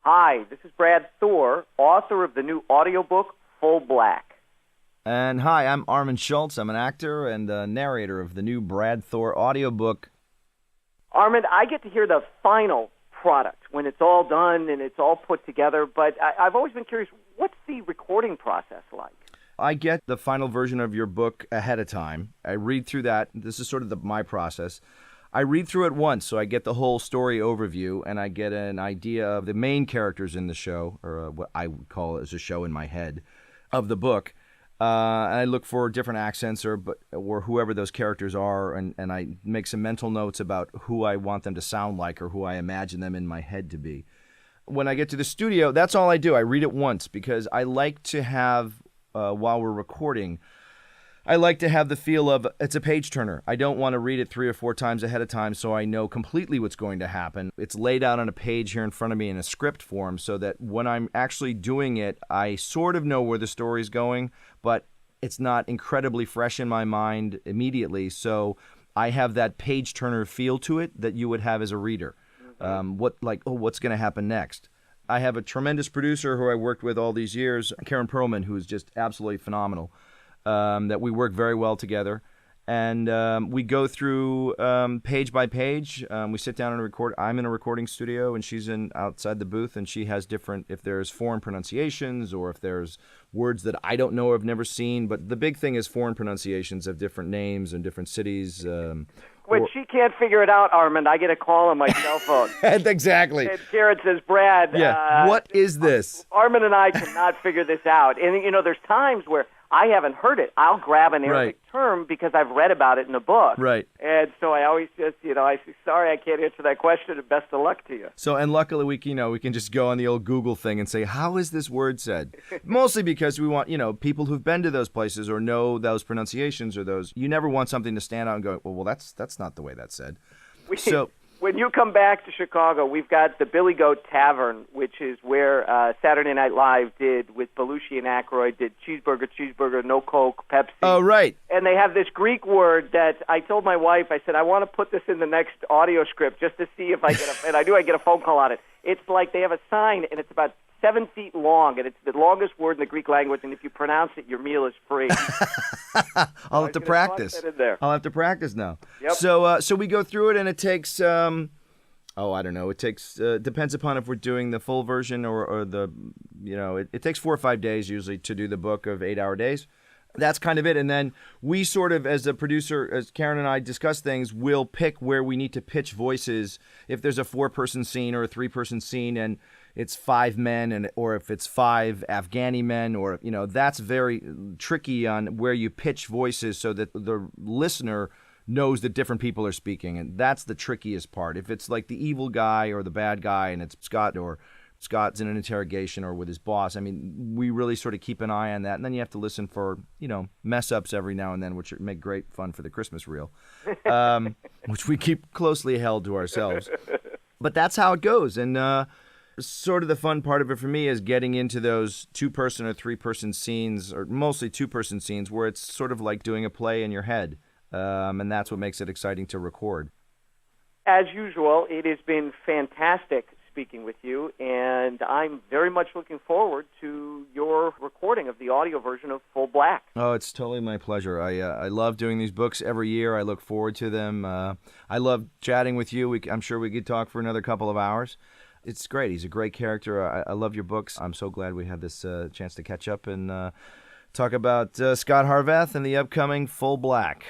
Hi, this is Brad Thor, author of the new audiobook, Full Black. And hi, I'm Armand Schultz. I'm an actor and narrator of the new Brad Thor audiobook. Armand, I get to hear the final product when it's all done and it's all put together, but I've always been curious, what's the recording process like? I get the final version of your book ahead of time. I read through that. This is sort of my process. I read through it once, so I get the whole story overview, and I get an idea of the main characters in the show, or what I would call as a show in my head, of the book. And I look for different accents or whoever those characters are, and I make some mental notes about who I want them to sound like or who I imagine them in my head to be. When I get to the studio, that's all I do. I read it once because I like to have, while we're recording, I like to have the feel of it's a page turner. I don't want to read it 3 or 4 times ahead of time so I know completely what's going to happen. It's laid out on a page here in front of me in a script form so that when I'm actually doing it, I sort of know where the story's going, but it's not incredibly fresh in my mind immediately. So I have that page turner feel to it that you would have as a reader. What's going to happen next? I have a tremendous producer who I worked with all these years, Karen Perlman, who's just absolutely phenomenal. That we work very well together, and we go through page by page. We sit down and record. I'm in a recording studio, and she's outside the booth, and she has different, if there's foreign pronunciations or if there's words that I don't know or have never seen. But the big thing is foreign pronunciations of different names and different cities. When she can't figure it out, Armand, I get a call on my cell phone. Exactly. And Karen says, Brad, what is this? Armand and I cannot figure this out. And, there's times where I haven't heard it. I'll grab an Arabic term because I've read about it in a book. Right. And so I always just, I say, sorry, I can't answer that question, and best of luck to you. So, and luckily we can just go on the old Google thing and say, how is this word said? Mostly because we want, people who've been to those places or know those pronunciations or those, you never want something to stand out and go, well, that's not the way that's said. When you come back to Chicago, we've got the Billy Goat Tavern, which is where Saturday Night Live did with Belushi and Aykroyd, did cheeseburger, no Coke, Pepsi. Oh, right. And they have this Greek word that I told my wife, I said, I want to put this in the next audio script just to see if I get and I knew I'd get a phone call on it. It's like they have a sign, and it's about 7 feet long, and it's the longest word in the Greek language, and if you pronounce it, your meal is free. I'll have to practice. I'll have to practice now. Yep. So we go through it, and it takes, I don't know. It takes, depends upon if we're doing the full version or the, it takes 4 or 5 days usually to do the book of 8-hour days. That's kind of it. And then we sort of, as a producer, as Karen and I discuss things, we'll pick where we need to pitch voices. If there's a 4-person scene or a 3-person scene and it's 5 men, or if it's 5 Afghani men, or, that's very tricky on where you pitch voices so that the listener knows that different people are speaking. And that's the trickiest part. If it's like the evil guy or the bad guy and it's Scott's in an interrogation or with his boss, we really sort of keep an eye on that. And then you have to listen for, mess-ups every now and then, which make great fun for the Christmas reel, which we keep closely held to ourselves. But that's how it goes. And sort of the fun part of it for me is getting into those 2-person or 3-person scenes, or mostly 2-person scenes, where it's sort of like doing a play in your head. And that's what makes it exciting to record. As usual, it has been fantastic speaking with you, and I'm very much looking forward to your recording of the audio version of Full Black. Oh, it's totally my pleasure. I love doing these books every year. I look forward to them. I love chatting with you. I'm sure we could talk for another couple of hours. It's great. He's a great character. I love your books. I'm so glad we had this chance to catch up and talk about Scott Harvath and the upcoming Full Black.